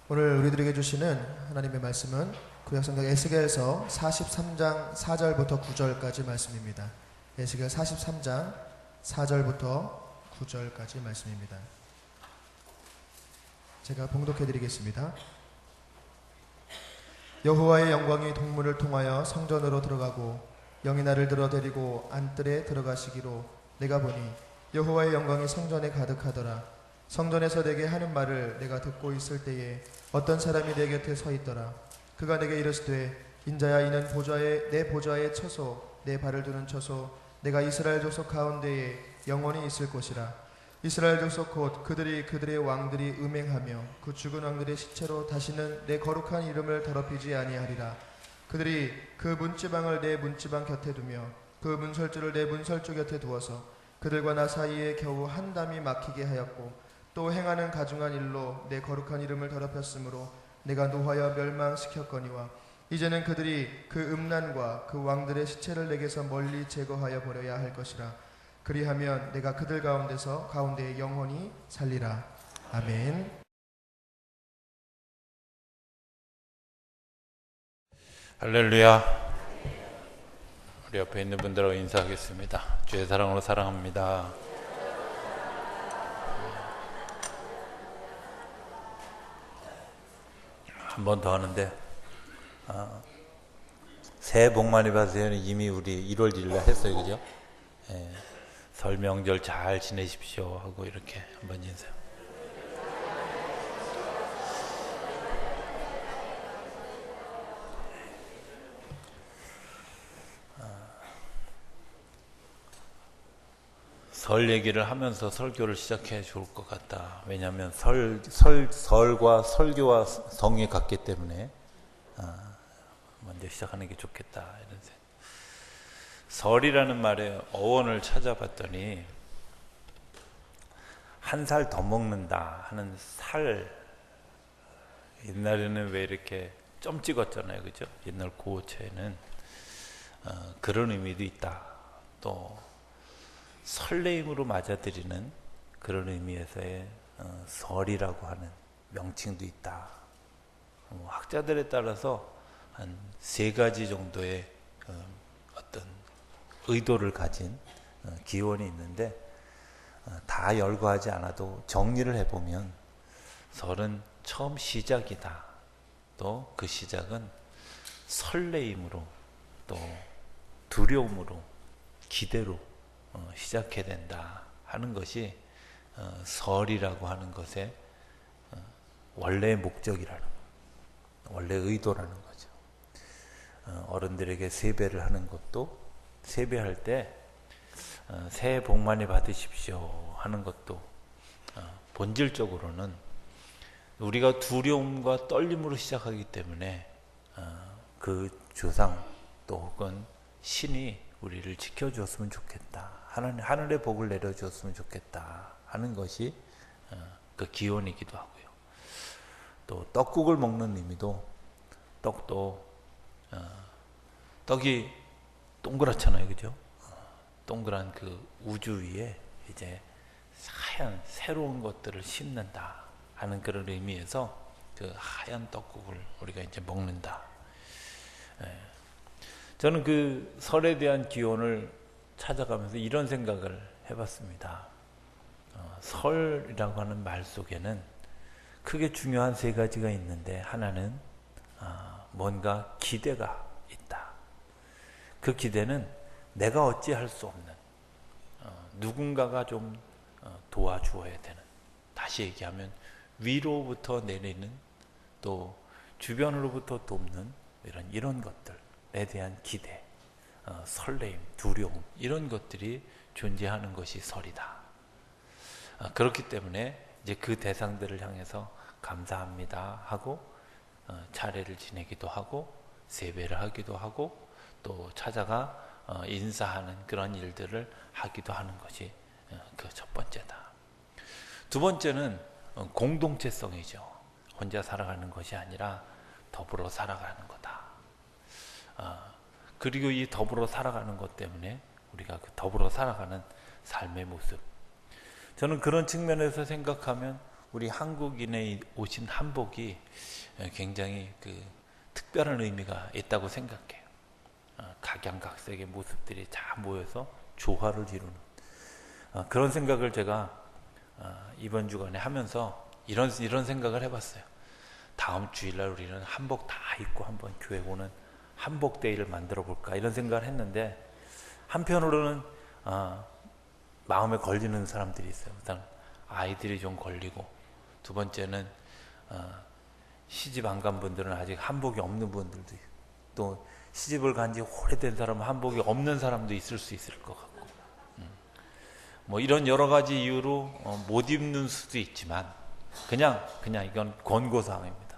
오늘 우리들에게 주시는 하나님의 말씀은 구약성경 에스겔서 43장 4절부터 9절까지 말씀입니다. 에스겔 43장 4절부터 9절까지 말씀입니다. 제가 봉독해 드리겠습니다. 여호와의 영광이 동문을 통하여 성전으로 들어가고 영이 나를 들어 데리고 안뜰에 들어가시기로 내가 보니 여호와의 영광이 성전에 가득하더라. 성전에서 내게 하는 말을 내가 듣고 있을 때에 어떤 사람이 내 곁에 서 있더라. 그가 내게 이르시되 인자야, 이는 내 보좌에 처소 내 발을 두는 처소 내가 이스라엘 족속 가운데에 영원히 있을 곳이라. 이스라엘 족속 곧 그들의 왕들이 음행하며 그 죽은 왕들의 시체로 다시는 내 거룩한 이름을 더럽히지 아니하리라. 그들이 그 문지방을 내 문지방 곁에 두며 그 문설주를 내 문설주 곁에 두어서 그들과 나 사이에 겨우 한 담이 막히게 하였고 또 행하는 가증한 일로 내 거룩한 이름을 더럽혔으므로 내가 노하여 멸망시켰거니와 이제는 그들이 그 음란과 그 왕들의 시체를 내게서 멀리 제거하여 버려야 할 것이라. 그리하면 내가 그들 가운데에 영원히 살리라. 아멘. 할렐루야. 우리 옆에 있는 분들하고 인사하겠습니다. 주의 사랑으로 사랑합니다. 한 번 더 하는데 새해 복 많이 받으세요. 이미 우리 1월 1일 날 했어요. 그죠? 예, 설 명절 잘 지내십시오 하고 이렇게 한번 인사. 설 얘기를 하면서 설교를 시작해 좋을 것 같다. 왜냐하면 설과 설교와 성이 같기 때문에 먼저 시작하는 게 좋겠다 이런 생각. 설이라는 말의 어원을 찾아봤더니 한 살 더 먹는다 하는 살. 옛날에는 왜 이렇게 점 찍었잖아요, 그죠? 옛날 구호체에는 그런 의미도 있다. 또 설레임으로 맞아들이는 그런 의미에서의 설이라고 하는 명칭도 있다. 학자들에 따라서 한 3가지 정도의 어떤 의도를 가진 기원이 있는데 다 열거하지 않아도 정리를 해보면 설은 처음 시작이다. 또 그 시작은 설레임으로 또 두려움으로 기대로 시작해야 된다 하는 것이 설이라고 하는 것의 원래의 목적이라는 거예요. 원래 의도라는 거죠. 어른들에게 세배를 하는 것도 세배할 때 새해 복 많이 받으십시오 하는 것도 본질적으로는 우리가 두려움과 떨림으로 시작하기 때문에 그 조상 또 혹은 신이 우리를 지켜주었으면 좋겠다. 하늘의 복을 내려주었으면 좋겠다 하는 것이 그 기원이기도 하고요. 또 떡국을 먹는 의미도 떡도 떡이 동그랗잖아요, 그죠? 동그란 그 우주 위에 이제 하얀 새로운 것들을 심는다 하는 그런 의미에서 그 하얀 떡국을 우리가 이제 먹는다. 저는 그 설에 대한 기원을 찾아가면서 이런 생각을 해봤습니다. 설이라고 하는 말 속에는 크게 중요한 3가지가 있는데 하나는 뭔가 기대가 있다. 그 기대는 내가 어찌할 수 없는 누군가가 좀 도와주어야 되는, 다시 얘기하면 위로부터 내리는 또 주변으로부터 돕는 이런 것들에 대한 기대, 설레임, 두려움 이런 것들이 존재하는 것이 설이다. 그렇기 때문에 이제 그 대상들을 향해서 감사합니다 하고 차례를 지내기도 하고 세배를 하기도 하고 또 찾아가 인사하는 그런 일들을 하기도 하는 것이 그 첫 번째다. 두 번째는 공동체성이죠. 혼자 살아가는 것이 아니라 더불어 살아가는 거다. 그리고 이 더불어 살아가는 것 때문에 우리가 그 더불어 살아가는 삶의 모습, 저는 그런 측면에서 생각하면 우리 한국인의 오신 한복이 굉장히 그 특별한 의미가 있다고 생각해요. 각양각색의 모습들이 다 모여서 조화를 이루는 그런 생각을 제가 이번 주간에 하면서 이런 생각을 해봤어요. 다음 주일날 우리는 한복 다 입고 한번 교회 오는 한복데이를 만들어 볼까 이런 생각을 했는데, 한편으로는 마음에 걸리는 사람들이 있어요. 일단 아이들이 좀 걸리고, 두 번째는 시집 안 간 분들은 아직 한복이 없는 분들도 있고, 또 시집을 간 지 오래된 사람은 한복이 없는 사람도 있을 수 있을 것 같고, 뭐 이런 여러 가지 이유로 못 입는 수도 있지만 그냥 이건 권고사항입니다.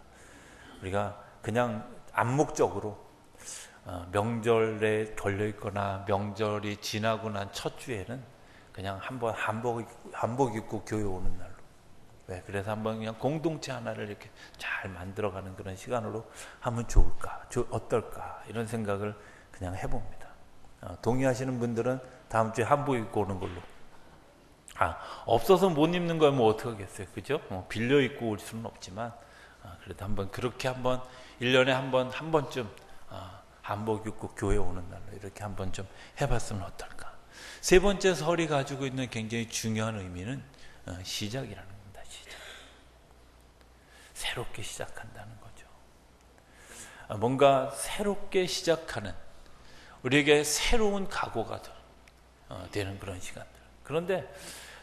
우리가 그냥 암묵적으로 명절에 걸려 있거나 명절이 지나고 난 첫 주에는 그냥 한번 한복 입고 교회 오는 날로, 왜 그래서 한번 그냥 공동체 하나를 이렇게 잘 만들어가는 그런 시간으로 하면 좋을까, 어떨까 이런 생각을 그냥 해봅니다. 동의하시는 분들은 다음 주에 한복 입고 오는 걸로. 없어서 못 입는 거야 뭐 어떡하겠어요, 그죠? 빌려 입고 올 수는 없지만 그래도 한번 그렇게 한번 1년에 한 번쯤 한복 입고 교회 오는 날로 이렇게 한번 좀 해봤으면 어떨까. 세 번째 설이 가지고 있는 굉장히 중요한 의미는 시작이라는 겁니다. 시작. 새롭게 시작한다는 거죠. 뭔가 새롭게 시작하는, 우리에게 새로운 각오가 되는 그런 시간들. 그런데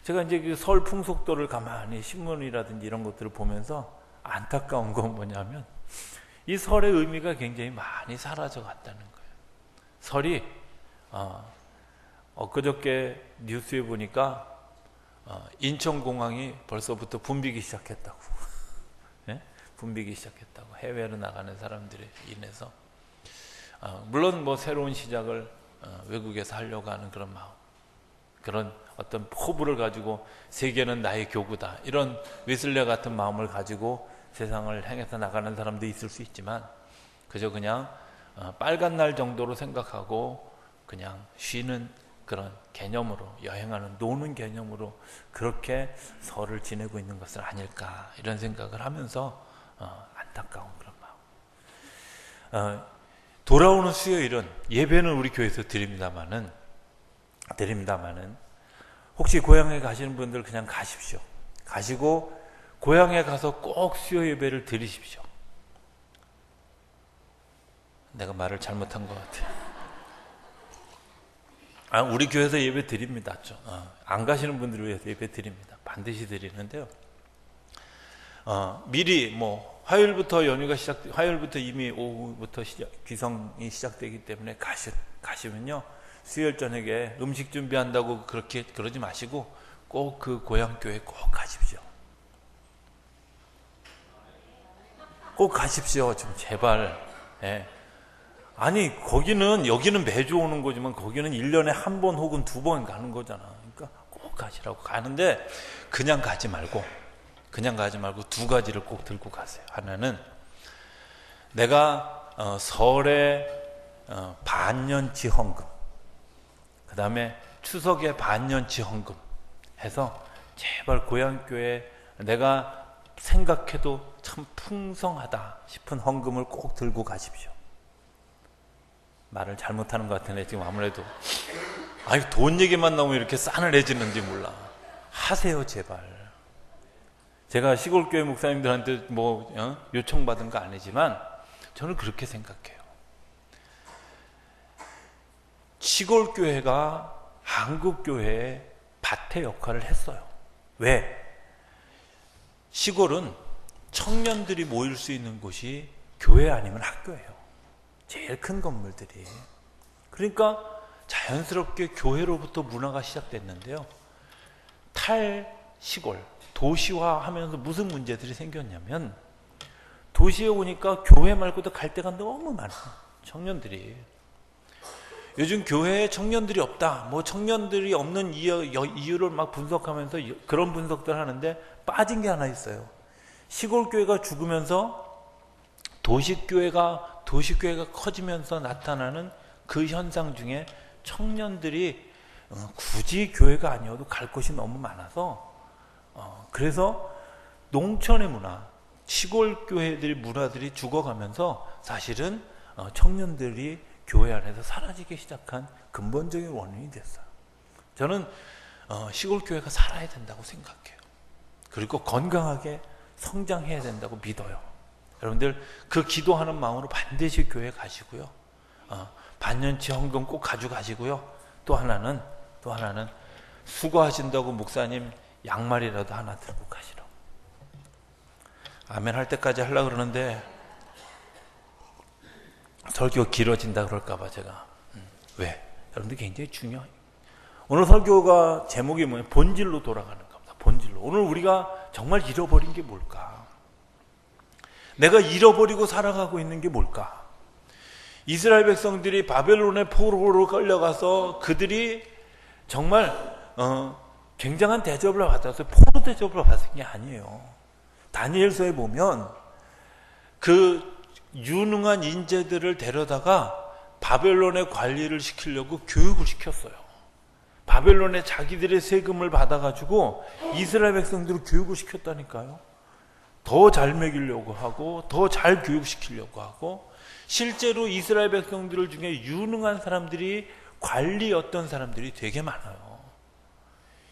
제가 이제 그 설 풍속도를 가만히 신문이라든지 이런 것들을 보면서 안타까운 건 뭐냐면 이 설의 의미가 굉장히 많이 사라져 갔다는 거예요. 설이 엊그저께 뉴스에 보니까 인천공항이 벌써부터 붐비기 시작했다고. 네? 붐비기 시작했다고. 해외로 나가는 사람들에 인해서. 물론 뭐 새로운 시작을 외국에서 하려고 하는 그런 마음, 그런 어떤 포부를 가지고 세계는 나의 교구다, 이런 웨슬레 같은 마음을 가지고 세상을 행해서 나가는 사람도 있을 수 있지만, 그저 그냥 빨간 날 정도로 생각하고 그냥 쉬는 그런 개념으로, 여행하는, 노는 개념으로 그렇게 설을 지내고 있는 것은 아닐까 이런 생각을 하면서 안타까운 그런 마음. 돌아오는 수요일은 예배는 우리 교회에서 드립니다마는 혹시 고향에 가시는 분들 그냥 가십시오. 가시고 고향에 가서 꼭 수요 예배를 드리십시오. 내가 말을 잘못한 것 같아요. 우리 교회에서 예배 드립니다. 안 가시는 분들을 위해서 예배 드립니다. 반드시 드리는데요. 미리 뭐 화요일부터 화요일부터 이미 오후부터 귀성이 시작되기 때문에 가시면요, 수요일 저녁에 음식 준비한다고 그러지 마시고 꼭 그 고향 교회 꼭 가십시오. 꼭 가십시오. 좀 제발. 예. 아니 여기는 매주 오는 거지만 거기는 1년에 한 번 혹은 2번 가는 거잖아. 그러니까 꼭 가시라고. 가는데 그냥 가지 말고 두 가지를 꼭 들고 가세요. 하나는 내가 설에 반년치 헌금, 그 다음에 추석에 반년치 헌금 해서 제발 고향교회 내가 생각해도 참 풍성하다 싶은 헌금을 꼭 들고 가십시오. 말을 잘못하는 것 같은데 지금 아무래도 돈 얘기만 나오면 이렇게 싸늘해지는지 몰라. 하세요 제발. 제가 시골교회 목사님들한테 요청받은 거 아니지만 저는 그렇게 생각해요. 시골교회가 한국교회의 밭의 역할을 했어요. 왜? 시골은 청년들이 모일 수 있는 곳이 교회 아니면 학교예요. 제일 큰 건물들이. 그러니까 자연스럽게 교회로부터 문화가 시작됐는데요. 탈시골, 도시화하면서 무슨 문제들이 생겼냐면, 도시에 오니까 교회 말고도 갈 데가 너무 많아. 청년들이. 요즘 교회에 청년들이 없다, 청년들이 없는 이유를 막 분석하면서 그런 분석들 하는데 빠진 게 하나 있어요. 시골교회가 죽으면서 도시교회가 커지면서 나타나는 그 현상 중에 청년들이 굳이 교회가 아니어도 갈 곳이 너무 많아서 그래서 농촌의 문화, 시골 교회들 문화들이 죽어가면서 사실은 청년들이 교회 안에서 사라지기 시작한 근본적인 원인이 됐어요. 저는 시골 교회가 살아야 된다고 생각해요. 그리고 건강하게 성장해야 된다고 믿어요. 여러분들 그 기도하는 마음으로 반드시 교회 가시고요. 반년치 헌금 꼭 가져가시고요. 또 하나는 수고하신다고 목사님 양말이라도 하나 들고 가시라고. 아멘 할 때까지 하려고 그러는데 설교가 길어진다 그럴까봐 제가. 왜? 여러분들 굉장히 중요해요. 오늘 설교가 제목이 뭐예요? 본질로 돌아가는 겁니다. 본질로. 오늘 우리가 정말 잃어버린 게 뭘까? 내가 잃어버리고 살아가고 있는 게 뭘까? 이스라엘 백성들이 바벨론의 포로로 끌려가서 그들이 정말 굉장한 대접을 받았어요. 포로 대접을 받은 게 아니에요. 다니엘서에 보면 그 유능한 인재들을 데려다가 바벨론의 관리를 시키려고 교육을 시켰어요. 바벨론에 자기들의 세금을 받아가지고 이스라엘 백성들을 교육을 시켰다니까요. 더 잘 먹이려고 하고 더 잘 교육시키려고 하고, 실제로 이스라엘 백성들 중에 유능한 사람들이 관리였던 사람들이 되게 많아요.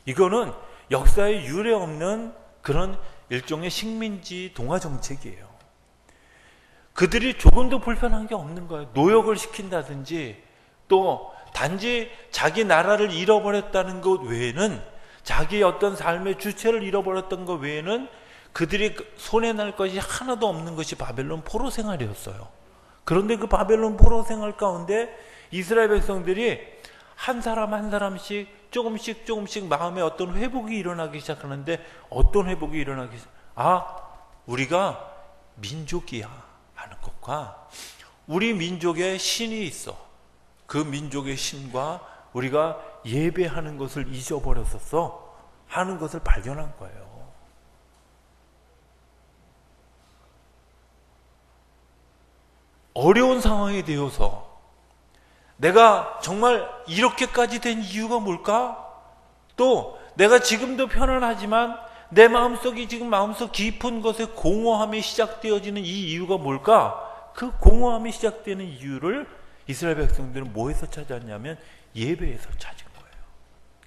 이거는 역사에 유례 없는 그런 일종의 식민지 동화 정책이에요. 그들이 조금도 불편한 게 없는 거예요. 노역을 시킨다든지 또 단지 자기 나라를 잃어버렸다는 것 외에는, 자기의 어떤 삶의 주체를 잃어버렸던 것 외에는 그들이 손해날 것이 하나도 없는 것이 바벨론 포로 생활이었어요. 그런데 그 바벨론 포로 생활 가운데 이스라엘 백성들이 한 사람 한 사람씩 조금씩 마음에 어떤 회복이 일어나기 시작하는데, 어떤 회복이 일어나기 시작? 우리가 민족이야 하는 것과 우리 민족의 신이 있어. 그 민족의 신과 우리가 예배하는 것을 잊어버렸었어 하는 것을 발견한 거예요. 어려운 상황이 되어서 내가 정말 이렇게까지 된 이유가 뭘까? 또 내가 지금도 편안하지만 내 마음속이 지금 마음속 깊은 곳에 공허함이 시작되어지는 이 이유가 뭘까? 그 공허함이 시작되는 이유를 이스라엘 백성들은 뭐에서 찾았냐면 예배에서 찾은 거예요.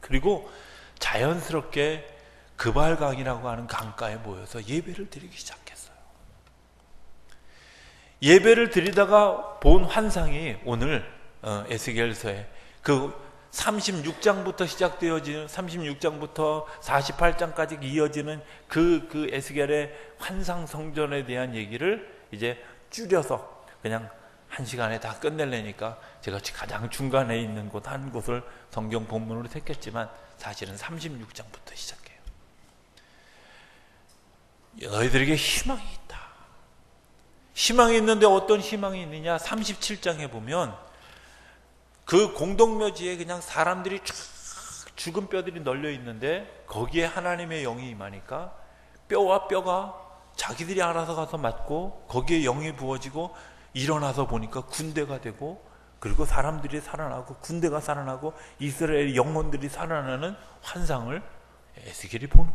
그리고 자연스럽게 그발강이라고 하는 강가에 모여서 예배를 드리기 시작했어요. 예배를 드리다가 본 환상이 오늘 에스겔서에 그 36장부터 시작되어지는, 36장부터 48장까지 이어지는 그 에스겔의 환상 성전에 대한 얘기를 이제 줄여서 그냥 한 시간에 다 끝내려니까 제가 가장 중간에 있는 곳 한 곳을 성경 본문으로 택했지만 사실은 36장부터 시작해요. 너희들에게 희망이 있다. 희망이 있는데 어떤 희망이 있느냐? 37장에 보면 그 공동묘지에 그냥 사람들이 쫙 죽은 뼈들이 널려 있는데 거기에 하나님의 영이 임하니까 뼈와 뼈가 자기들이 알아서 가서 맞고 거기에 영이 부어지고 일어나서 보니까 군대가 되고, 그리고 사람들이 살아나고 군대가 살아나고 이스라엘 영혼들이 살아나는 환상을 에스겔이 보는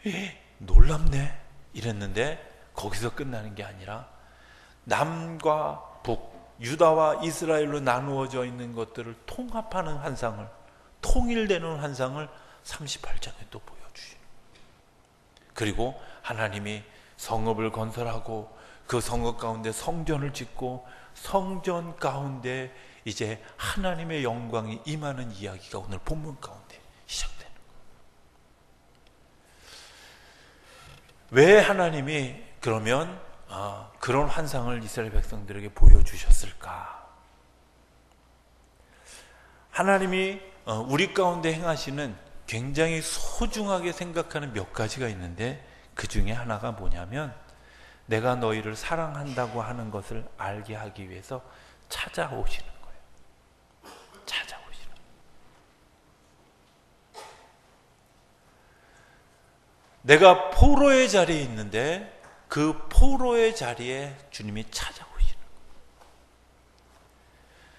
거예요. 놀랍네 이랬는데 거기서 끝나는 게 아니라 남과 북, 유다와 이스라엘로 나누어져 있는 것들을 통합하는 환상을, 통일되는 환상을 38장에 또 보여주시는. 그리고 하나님이 성읍을 건설하고 그 성읍 가운데 성전을 짓고 성전 가운데 이제 하나님의 영광이 임하는 이야기가 오늘 본문 가운데 시작되는 거예요. 왜 하나님이 그러면 그런 환상을 이스라엘 백성들에게 보여주셨을까? 하나님이 우리 가운데 행하시는 굉장히 소중하게 생각하는 몇 가지가 있는데, 그 중에 하나가 뭐냐면 내가 너희를 사랑한다고 하는 것을 알게 하기 위해서 찾아오시는 거예요. 찾아오시는 거예요. 내가 포로의 자리에 있는데 그 포로의 자리에 주님이 찾아오시는 거예요.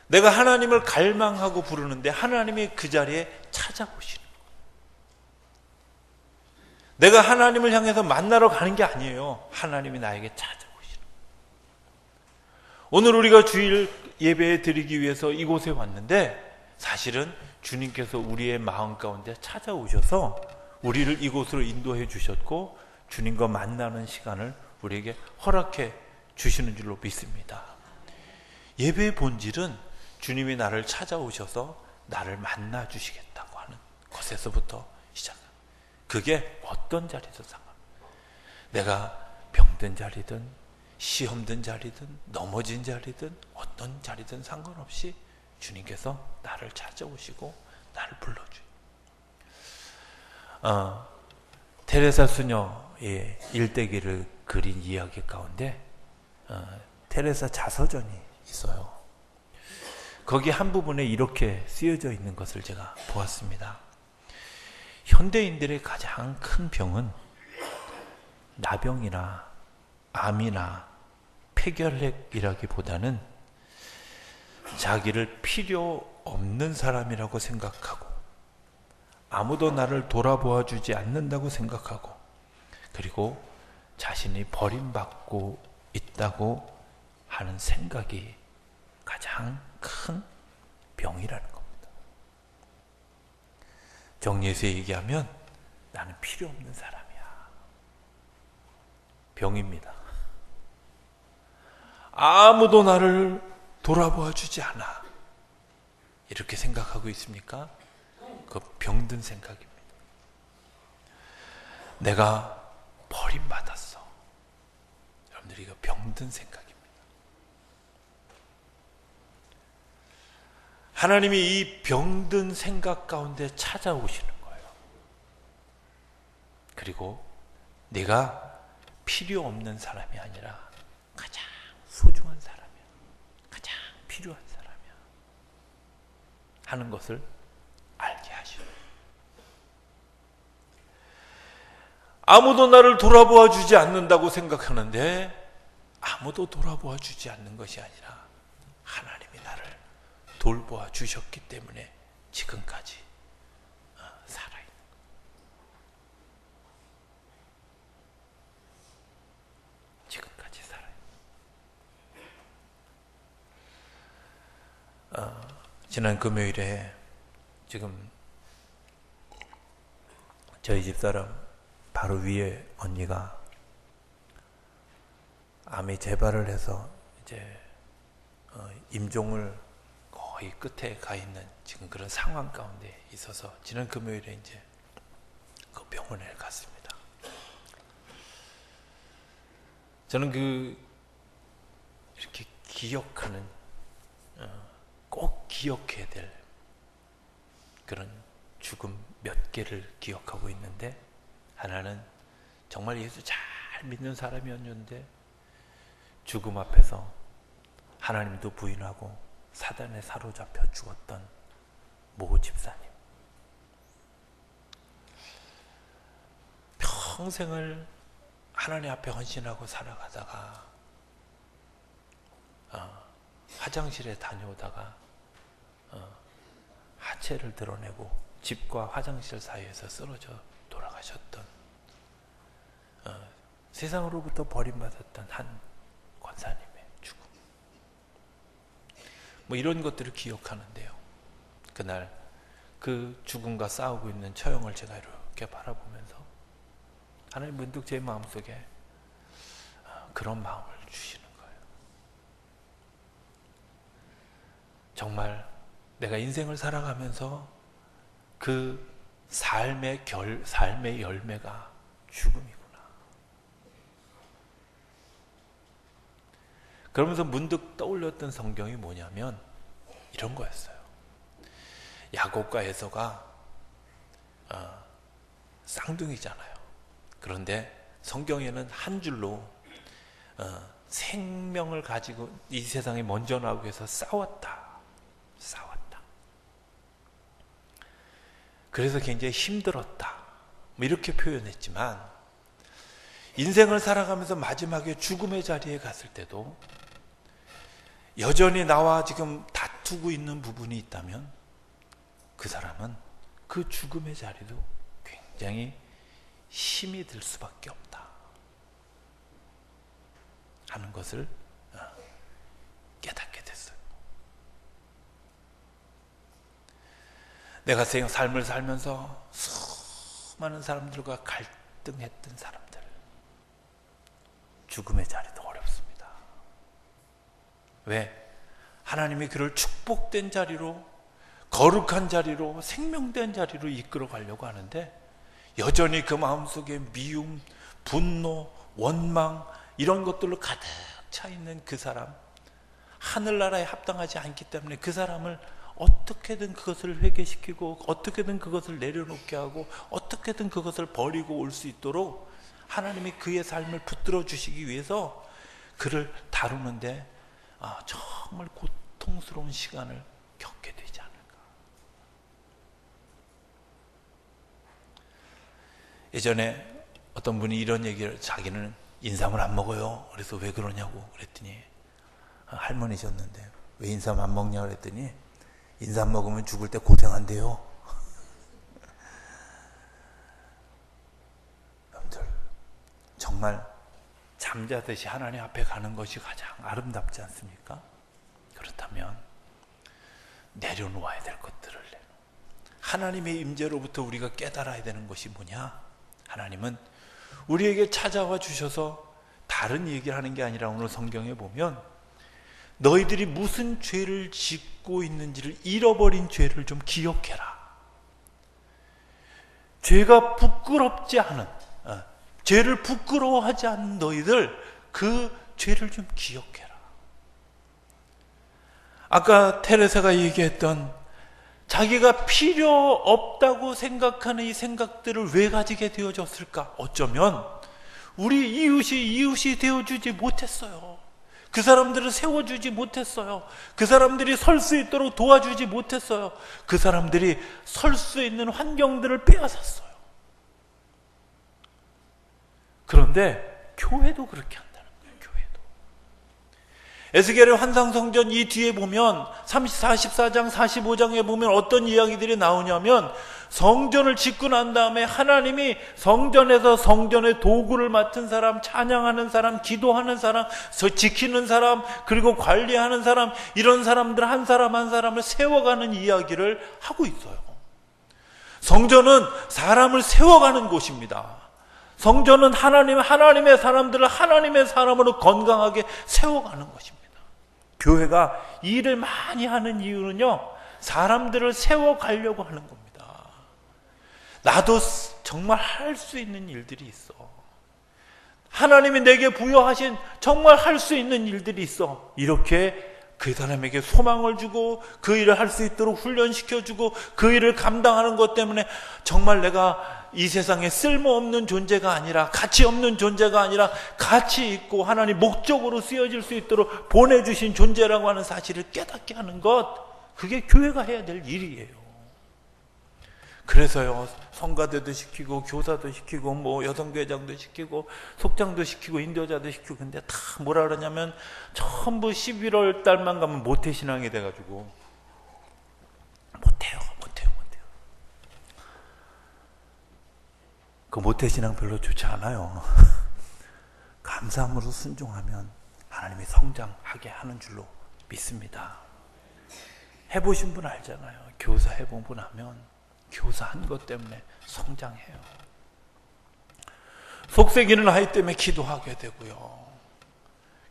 내가 하나님을 갈망하고 부르는데 하나님이 그 자리에 찾아오시는 거예요. 내가 하나님을 향해서 만나러 가는 게 아니에요. 하나님이 나에게 찾아오시는. 오늘 우리가 주일 예배 드리기 위해서 이곳에 왔는데 사실은 주님께서 우리의 마음 가운데 찾아오셔서 우리를 이곳으로 인도해 주셨고 주님과 만나는 시간을 우리에게 허락해 주시는 줄로 믿습니다. 예배의 본질은 주님이 나를 찾아오셔서 나를 만나 주시겠다고 하는 것에서부터 시작합니다. 그게 어떤 자리든 상관없어요. 내가 병든 자리든 시험 든 자리든 넘어진 자리든 어떤 자리든 상관없이 주님께서 나를 찾아오시고 나를 불러줘요. 테레사 수녀의 일대기를 그린 이야기 가운데 테레사 자서전이 있어요. 거기 한 부분에 이렇게 쓰여져 있는 것을 제가 보았습니다. 현대인들의 가장 큰 병은 나병이나 암이나 폐결핵이라기보다는 자기를 필요 없는 사람이라고 생각하고 아무도 나를 돌아보아 주지 않는다고 생각하고 그리고 자신이 버림받고 있다고 하는 생각이 가장 큰 병이라는 겁니다. 정리해서 얘기하면 나는 필요 없는 사람이야. 병입니다. 아무도 나를 돌아보아 주지 않아. 이렇게 생각하고 있습니까? 그 병든 생각입니다. 내가 버림받았어. 여러분들이 이거 병든 생각입니다. 하나님이 이 병든 생각 가운데 찾아오시는 거예요. 그리고 네가 필요 없는 사람이 아니라 가장 소중한 사람이야. 가장 필요한 사람이야. 하는 것을 알게 하시고 아무도 나를 돌아보아 주지 않는다고 생각하는데 아무도 돌아보아 주지 않는 것이 아니라 하나님이 나를 돌보아 주셨기 때문에 지금까지 살아있는 거예요. 지금까지 살아있는 지난 금요일에 지금 저희 집사람 바로 위에 언니가 암이 재발을 해서 이제 임종을 거의 끝에 가 있는 지금 그런 상황 가운데 있어서 지난 금요일에 이제 그 병원에 갔습니다. 저는 이렇게 기억하는 꼭 기억해야 될 그런 죽음 몇 개를 기억하고 있는데 하나는 정말 예수 잘 믿는 사람이었는데 죽음 앞에서 하나님도 부인하고 사단에 사로잡혀 죽었던 모 집사님. 평생을 하나님 앞에 헌신하고 살아가다가 화장실에 다녀오다가 하체를 드러내고 집과 화장실 사이에서 쓰러져 돌아가셨던 세상으로부터 버림받았던 한 권사님의 죽음. 뭐 이런 것들을 기억하는데요. 그날 그 죽음과 싸우고 있는 처형을 제가 이렇게 바라보면서 하나님 문득 제 마음속에 그런 마음을 주시는 거예요. 정말 내가 인생을 살아가면서 그 삶의 열매가 죽음이구나. 그러면서 문득 떠올렸던 성경이 뭐냐면 이런 거였어요. 야곱과 에서가 쌍둥이잖아요. 그런데 성경에는 한 줄로 생명을 가지고 이 세상에 먼저 나오기 위해서 싸웠다. 그래서 굉장히 힘들었다. 뭐 이렇게 표현했지만 인생을 살아가면서 마지막에 죽음의 자리에 갔을 때도 여전히 나와 지금 다투고 있는 부분이 있다면 그 사람은 그 죽음의 자리도 굉장히 힘이 들 수밖에 없다 하는 것을 깨닫게 됐어요. 내가 삶을 살면서 수많은 사람들과 갈등했던 사람들, 죽음의 자리도 어렵습니다. 왜? 하나님이 그를 축복된 자리로, 거룩한 자리로, 생명된 자리로 이끌어 가려고 하는데 여전히 그 마음속에 미움, 분노, 원망 이런 것들로 가득 차 있는 그 사람, 하늘나라에 합당하지 않기 때문에 그 사람을 어떻게든 그것을 회개시키고 어떻게든 그것을 내려놓게 하고 어떻게든 그것을 버리고 올 수 있도록 하나님이 그의 삶을 붙들어 주시기 위해서 그를 다루는데 정말 고통스러운 시간을 겪게 되지 않을까. 예전에 어떤 분이 이런 얘기를, 자기는 인삼을 안 먹어요. 그래서 왜 그러냐고 그랬더니, 할머니셨는데 왜 인삼 안 먹냐 그랬더니 인삼 먹으면 죽을 때 고생한대요. 여러분들, 정말 잠자듯이 하나님 앞에 가는 것이 가장 아름답지 않습니까? 그렇다면 내려놓아야 될 것들을 하나님의 임재로부터 우리가 깨달아야 되는 것이 뭐냐? 하나님은 우리에게 찾아와 주셔서 다른 얘기를 하는 게 아니라 오늘 성경에 보면 너희들이 무슨 죄를 짓고 있는지를 잃어버린 죄를 좀 기억해라. 죄가 부끄럽지 않은, 죄를 부끄러워하지 않는 너희들, 그 죄를 좀 기억해라. 아까 테레사가 얘기했던 자기가 필요 없다고 생각하는 이 생각들을 왜 가지게 되어졌을까? 어쩌면 우리 이웃이 되어주지 못했어요. 그 사람들을 세워주지 못했어요. 그 사람들이 설 수 있도록 도와주지 못했어요. 그 사람들이 설 수 있는 환경들을 빼앗았어요. 그런데 교회도 그렇게 한다는 거예요. 교회도. 에스겔의 환상성전 이 뒤에 보면 44장 45장에 보면 어떤 이야기들이 나오냐면, 성전을 짓고 난 다음에 하나님이 성전에서 성전의 도구를 맡은 사람, 찬양하는 사람, 기도하는 사람, 지키는 사람, 그리고 관리하는 사람, 이런 사람들 한 사람 한 사람을 세워가는 이야기를 하고 있어요. 성전은 사람을 세워가는 곳입니다. 성전은 하나님의 사람들을 하나님의 사람으로 건강하게 세워가는 것입니다. 교회가 일을 많이 하는 이유는요, 사람들을 세워가려고 하는 겁니다. 나도 정말 할 수 있는 일들이 있어. 하나님이 내게 부여하신 정말 할 수 있는 일들이 있어. 이렇게 그 사람에게 소망을 주고 그 일을 할 수 있도록 훈련시켜주고 그 일을 감당하는 것 때문에 정말 내가 이 세상에 쓸모없는 존재가 아니라, 가치 없는 존재가 아니라 가치 있고 하나님 목적으로 쓰여질 수 있도록 보내주신 존재라고 하는 사실을 깨닫게 하는 것, 그게 교회가 해야 될 일이에요. 그래서요, 성가대도 시키고 교사도 시키고 여성교회장도 시키고 속장도 시키고 인도자도 시키고, 근데 다 뭐라 그러냐면 전부 11월 달만 가면 모태신앙이 돼가지고 못해요. 그 모태신앙 별로 좋지 않아요. 감사함으로 순종하면 하나님이 성장하게 하는 줄로 믿습니다. 해보신 분 알잖아요. 교사 해본 분 하면 교사한 것 때문에 성장해요. 속썩이는 아이 때문에 기도하게 되고요.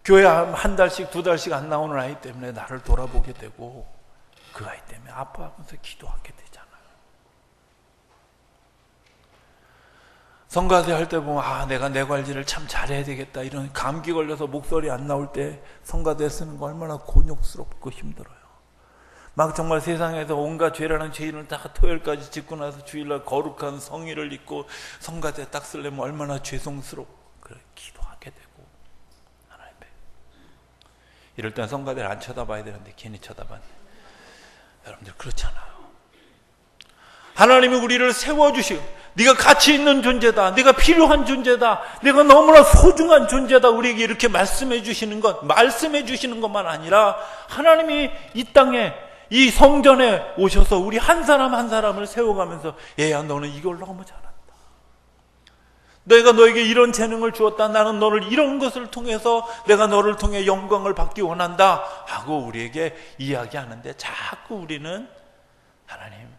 교회 한 달씩 두 달씩 안 나오는 아이 때문에 나를 돌아보게 되고, 그 아이 때문에 아파하면서 기도하게 되잖아요. 성가대 할 때 보면 내가 내 관리를 참 잘해야 되겠다, 이런 감기 걸려서 목소리 안 나올 때 성가대 쓰는 거 얼마나 곤욕스럽고 힘들어요. 막 정말 세상에서 온갖 죄라는 죄인을 다 토요일까지 짓고 나서 주일날 거룩한 성의를 입고 성가대 딱 쓰려면 얼마나 죄송스럽고, 그래 기도하게 되고 하나님 앞에. 이럴 땐 성가대를 안 쳐다봐야 되는데 괜히 쳐다봤네. 여러분들 그렇잖아요. 하나님이 우리를 세워주시고, 네가 가치 있는 존재다, 네가 필요한 존재다, 네가 너무나 소중한 존재다, 우리에게 이렇게 말씀해 주시는 것만 아니라 하나님이 이 땅에 이 성전에 오셔서 우리 한 사람 한 사람을 세워가면서, 얘야 너는 이걸 너무 잘한다, 내가 너에게 이런 재능을 주었다. 나는 너를 이런 것을 통해서 내가 너를 통해 영광을 받기 원한다 하고 우리에게 이야기하는데 자꾸 우리는 하나님,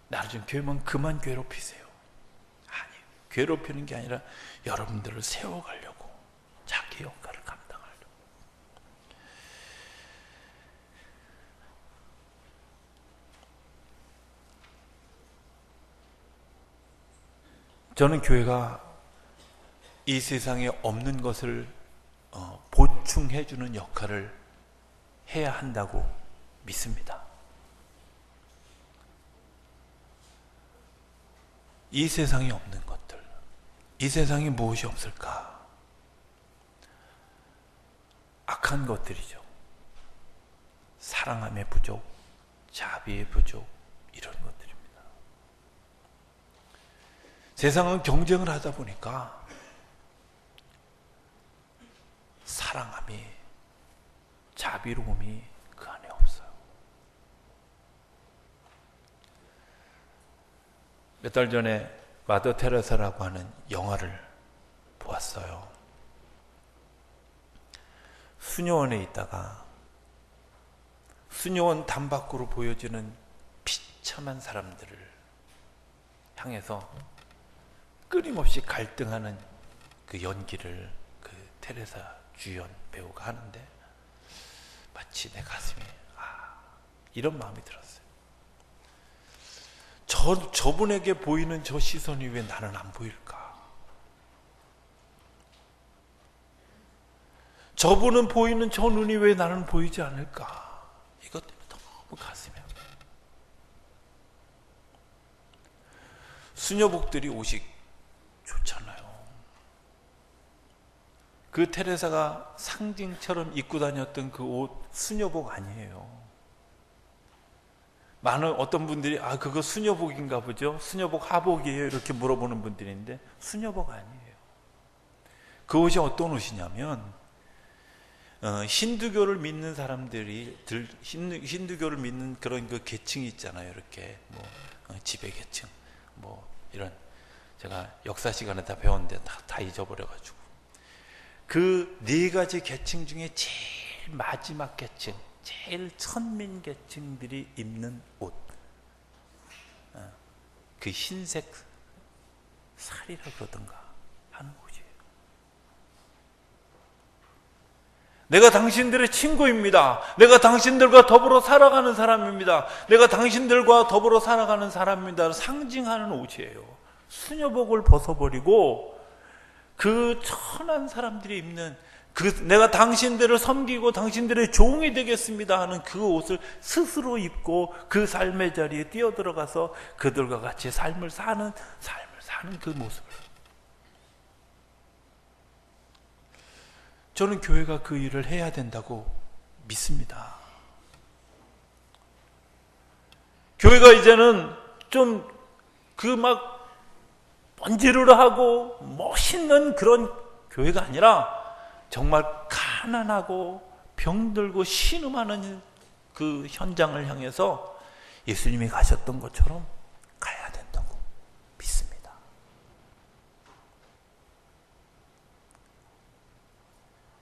나를 좀 그만 괴롭히세요. 아니, 괴롭히는 게 아니라 여러분들을 세워가려고, 자기 역할을 감당하려고. 저는 교회가 이 세상에 없는 것을 보충해주는 역할을 해야 한다고 믿습니다. 이 세상에 없는 것들, 이 세상에 무엇이 없을까? 악한 것들이죠. 사랑함의 부족, 자비의 부족, 이런 것들입니다. 세상은 경쟁을 하다 보니까 사랑함이, 자비로움이 그 안에 없어요. 몇 달 전에 마더 테레사라고 하는 영화를 보았어요. 수녀원에 있다가 수녀원 담 밖으로 보여지는 비참한 사람들을 향해서 끊임없이 갈등하는 그 연기를 그 테레사 주연 배우가 하는데 마치 내 가슴에 이런 마음이 들었어요. 저분에게 보이는 저 시선이 왜 나는 안 보일까? 저분은 보이는 저 눈이 왜 나는 보이지 않을까? 이것 때문에 너무 가슴이 아파요. 수녀복들이 옷이 좋잖아요. 그 테레사가 상징처럼 입고 다녔던 그 옷 수녀복 아니에요. 많은 어떤 분들이 그거 수녀복인가 보죠. 수녀복 하복이에요. 이렇게 물어보는 분들인데 수녀복 아니에요. 그 옷이 어떤 옷이냐면 힌두교를 믿는 사람들이 힌두교를 믿는 그런 그 계층이 있잖아요. 이렇게 뭐 지배 계층 뭐 이런 제가 역사 시간에 다 배웠는데 다 잊어버려가지고 그 네 가지 계층 중에 제일 마지막 계층, 제일 천민 계층들이 입는 옷, 그 흰색 살이라 그러던가 하는 옷이에요. 내가 당신들의 친구입니다. 내가 당신들과 더불어 살아가는 사람입니다. 내가 당신들과 더불어 살아가는 사람입니다. 상징하는 옷이에요. 수녀복을 벗어버리고 그 천한 사람들이 입는 내가 당신들을 섬기고 당신들의 종이 되겠습니다 하는 그 옷을 스스로 입고 그 삶의 자리에 뛰어들어가서 그들과 같이 삶을 사는 그 모습을, 저는 교회가 그 일을 해야 된다고 믿습니다. 교회가 이제는 좀 번지르르 하고 멋있는 그런 교회가 아니라 정말 가난하고 병들고 신음하는 그 현장을 향해서 예수님이 가셨던 것처럼 가야 된다고 믿습니다.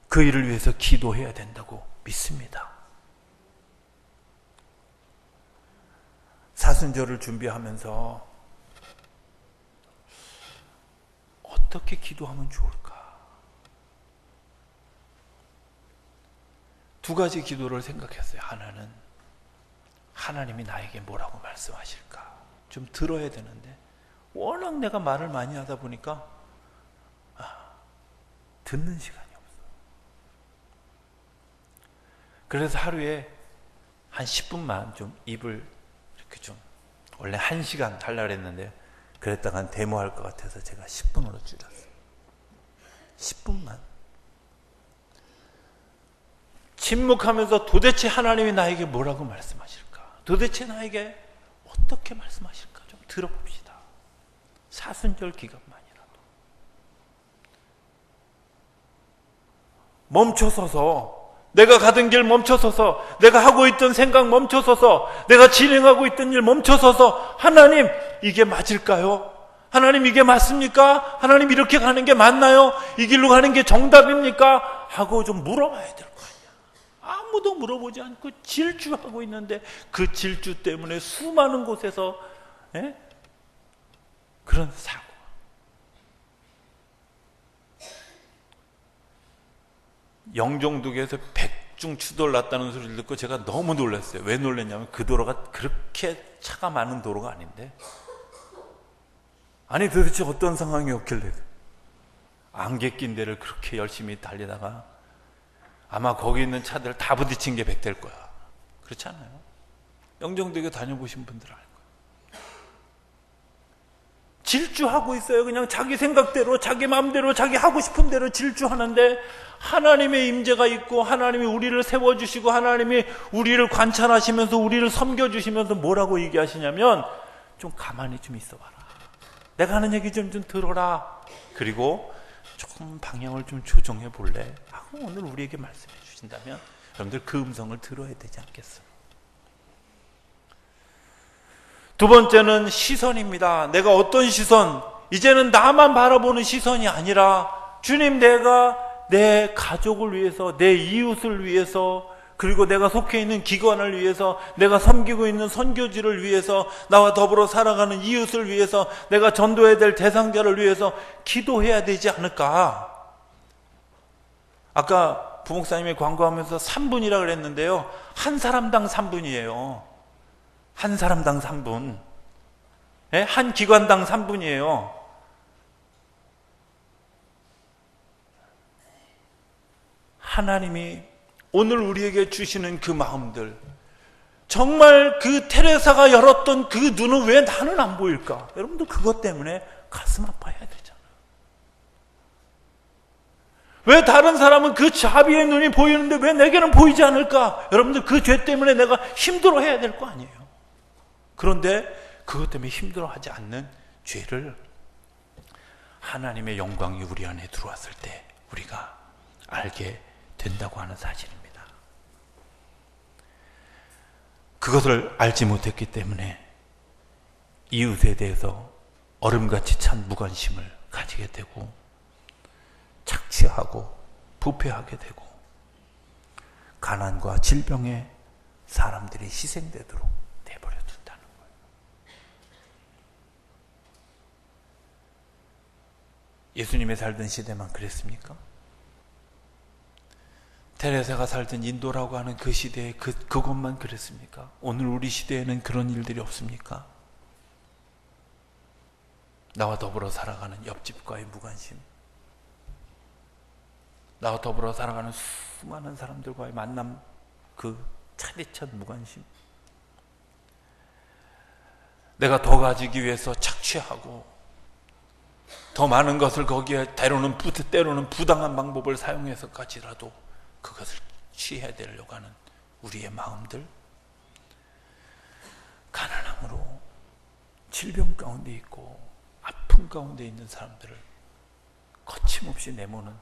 그 일을 위해서 기도해야 된다고 믿습니다. 사순절을 준비하면서 어떻게 기도하면 좋을까? 두 가지 기도를 생각했어요. 하나는 하나님이 나에게 뭐라고 말씀하실까? 좀 들어야 되는데 워낙 내가 말을 많이 하다 보니까 듣는 시간이 없어. 그래서 하루에 한 10분만 좀 입을 이렇게 좀, 원래 1시간 하려고 했는데 그랬다간 데모할 것 같아서 제가 10분으로 줄였어요. 10분만 침묵하면서 도대체 하나님이 나에게 뭐라고 말씀하실까? 도대체 나에게 어떻게 말씀하실까? 좀 들어봅시다. 사순절 기간만이라도 멈춰서서, 내가 가던 길 멈춰서서, 내가 하고 있던 생각 멈춰서서, 내가 진행하고 있던 일 멈춰서서 하나님, 이게 맞을까요? 하나님 이게 맞습니까? 하나님 이렇게 가는 게 맞나요? 이 길로 가는 게 정답입니까? 하고 좀 물어봐야 될 거 아니야. 아무도 물어보지 않고 질주하고 있는데 그 질주 때문에 수많은 곳에서 그런 사고. 영종도교에서 백중 추돌 났다는 소리를 듣고 제가 너무 놀랐어요. 왜 놀랐냐면 그 도로가 그렇게 차가 많은 도로가 아닌데, 아니 도대체 어떤 상황이었길래 안개 낀 데를 그렇게 열심히 달리다가 아마 거기 있는 차들 다 부딪힌 게 100대일 거야. 그렇지 않아요? 영종도교 다녀보신 분들 알 거예요. 질주하고 있어요. 그냥 자기 생각대로, 자기 마음대로, 자기 하고 싶은 대로 질주하는데, 하나님의 임재가 있고 하나님이 우리를 세워주시고 하나님이 우리를 관찰하시면서 우리를 섬겨주시면서 뭐라고 얘기하시냐면, 좀 가만히 좀 있어봐라, 내가 하는 얘기 좀 들어라, 그리고 조금 방향을 좀 조정해 볼래 하고 오늘 우리에게 말씀해 주신다면 여러분들 그 음성을 들어야 되지 않겠어요? 두 번째는 시선입니다. 내가 어떤 시선? 이제는 나만 바라보는 시선이 아니라, 주님, 내가 내 가족을 위해서, 내 이웃을 위해서, 그리고 내가 속해 있는 기관을 위해서, 내가 섬기고 있는 선교지를 위해서, 나와 더불어 살아가는 이웃을 위해서, 내가 전도해야 될 대상자를 위해서 기도해야 되지 않을까? 아까 부목사님이 광고하면서 3분이라고 그랬는데요, 한 사람당 3분이에요. 한 사람당 3분. 한 기관당 3분이에요. 하나님이 오늘 우리에게 주시는 그 마음들, 정말 그 테레사가 열었던 그 눈은 왜 나는 안 보일까? 여러분들 그것 때문에 가슴 아파야 되잖아요. 왜 다른 사람은 그 자비의 눈이 보이는데 왜 내게는 보이지 않을까? 여러분들 그 죄 때문에 내가 힘들어해야 될 거 아니에요. 그런데 그것 때문에 힘들어하지 않는 죄를 하나님의 영광이 우리 안에 들어왔을 때 우리가 알게 된다고 하는 사실입니다. 그것을 알지 못했기 때문에 이웃에 대해서 얼음같이 찬 무관심을 가지게 되고 착취하고 부패하게 되고 가난과 질병에 사람들이 희생되도록 예수님이 살던 시대만 그랬습니까? 테레사가 살던 인도라고 하는 그 시대에 그것만 그랬습니까? 오늘 우리 시대에는 그런 일들이 없습니까? 나와 더불어 살아가는 옆집과의 무관심, 나와 더불어 살아가는 수많은 사람들과의 만남, 그 차디찬 무관심, 내가 더 가지기 위해서 착취하고 더 많은 것을 거기에 때로는 부당한 방법을 사용해서까지라도 그것을 취해야 되려고 하는 우리의 마음들, 가난함으로 질병 가운데 있고 아픔 가운데 있는 사람들을 거침없이 내모는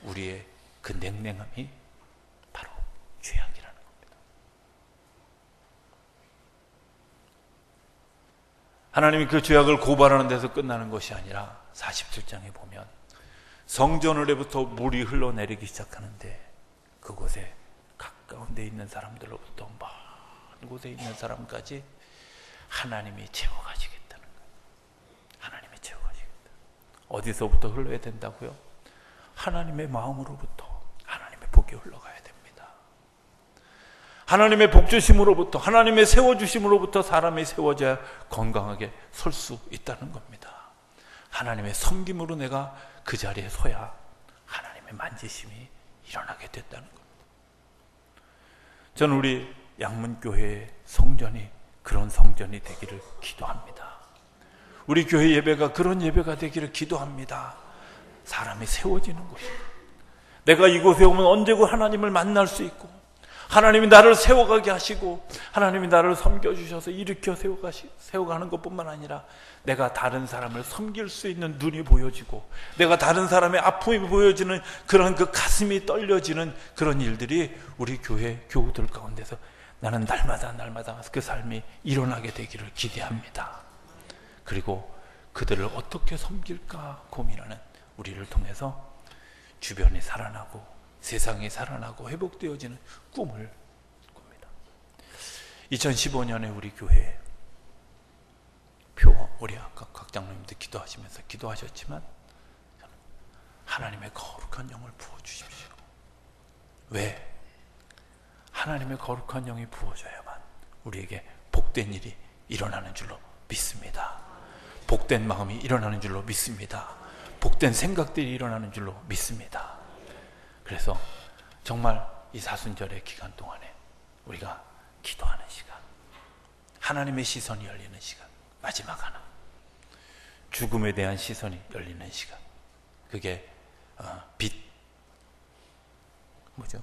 우리의 그 냉랭함이 바로 죄악이라는 겁니다. 하나님이 그 죄악을 고발하는 데서 끝나는 것이 아니라 47장에 보면 성전으로부터 물이 흘러내리기 시작하는데 그곳에 가까운 데 있는 사람들로부터 먼 곳에 있는 사람까지 하나님이 채워가시겠다는 거예요. 하나님이 채워가시겠다. 어디서부터 흘러야 된다고요? 하나님의 마음으로부터 하나님의 복이 흘러가야 됩니다. 하나님의 복주심으로부터, 하나님의 세워주심으로부터 사람이 세워져야 건강하게 설 수 있다는 겁니다. 하나님의 섬김으로 내가 그 자리에 서야 하나님의 만지심이 일어나게 됐다는 겁니다. 저는 우리 양문교회의 성전이 그런 성전이 되기를 기도합니다. 우리 교회 예배가 그런 예배가 되기를 기도합니다. 사람이 세워지는 곳입니다. 내가 이곳에 오면 언제고 하나님을 만날 수 있고, 하나님이 나를 세워가게 하시고, 하나님이 나를 섬겨주셔서 일으켜 세워가는 것뿐만 아니라 내가 다른 사람을 섬길 수 있는 눈이 보여지고, 내가 다른 사람의 아픔이 보여지는 그런 그 가슴이 떨려지는 그런 일들이 우리 교회 교우들 가운데서 나는 날마다 그 삶이 일어나게 되기를 기대합니다. 그리고 그들을 어떻게 섬길까 고민하는 우리를 통해서 주변이 살아나고 세상이 살아나고 회복되어지는 꿈을 꿉니다. 2015년에 우리 교회 우리 아까 각 장로님들 기도하시면서 기도하셨지만 하나님의 거룩한 영을 부어주십시오. 왜? 하나님의 거룩한 영이 부어져야만 우리에게 복된 일이 일어나는 줄로 믿습니다. 복된 마음이 일어나는 줄로 믿습니다. 복된 생각들이 일어나는 줄로 믿습니다. 그래서 정말 이 사순절의 기간 동안에 우리가 기도하는 시간, 하나님의 시선이 열리는 시간, 마지막 하나, 죽음에 대한 시선이 열리는 시간, 그게 빛 뭐죠?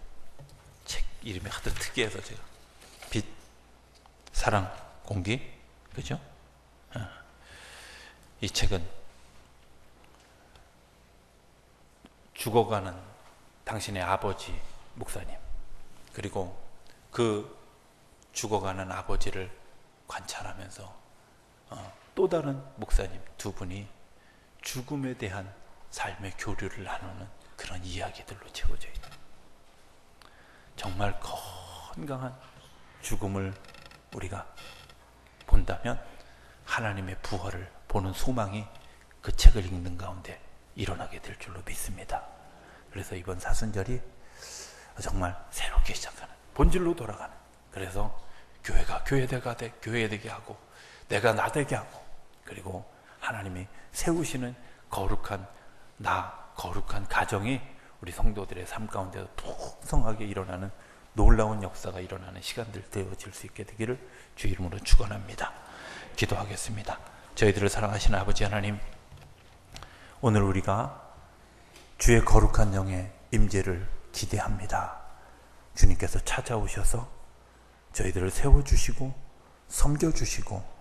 책 이름이 하도 특이해서 제가 빛, 사랑, 공기, 그죠? 이 책은 죽어가는 당신의 아버지 목사님, 그리고 그 죽어가는 아버지를 관찰하면서 또 다른 목사님 두 분이 죽음에 대한 삶의 교류를 나누는 그런 이야기들로 채워져 있다. 정말 건강한 죽음을 우리가 본다면 하나님의 부활을 보는 소망이 그 책을 읽는 가운데 일어나게 될 줄로 믿습니다. 그래서 이번 사순절이 정말 새롭게 시작하는, 본질로 돌아가는, 그래서 교회가 교회되게 하고 내가 나되게 하고, 그리고 하나님이 세우시는 거룩한 거룩한 가정이 우리 성도들의 삶 가운데서 풍성하게 일어나는 놀라운 역사가 일어나는 시간들 되어질 수 있게 되기를 주 이름으로 축원합니다. 기도하겠습니다. 저희들을 사랑하시는 아버지 하나님, 오늘 우리가 주의 거룩한 영의 임재를 기대합니다. 주님께서 찾아오셔서 저희들을 세워주시고 섬겨주시고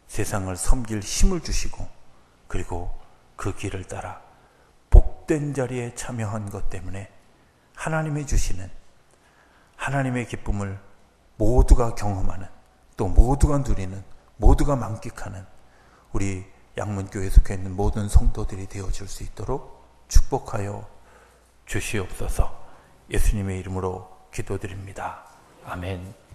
세상을 섬길 힘을 주시고, 그리고 그 길을 따라 복된 자리에 참여한 것 때문에 하나님이 주시는 하나님의 기쁨을 모두가 경험하는, 또 모두가 누리는, 모두가 만끽하는 우리 양문교회에 속해 있는 모든 성도들이 되어질 수 있도록 축복하여 주시옵소서. 예수님의 이름으로 기도드립니다. 아멘.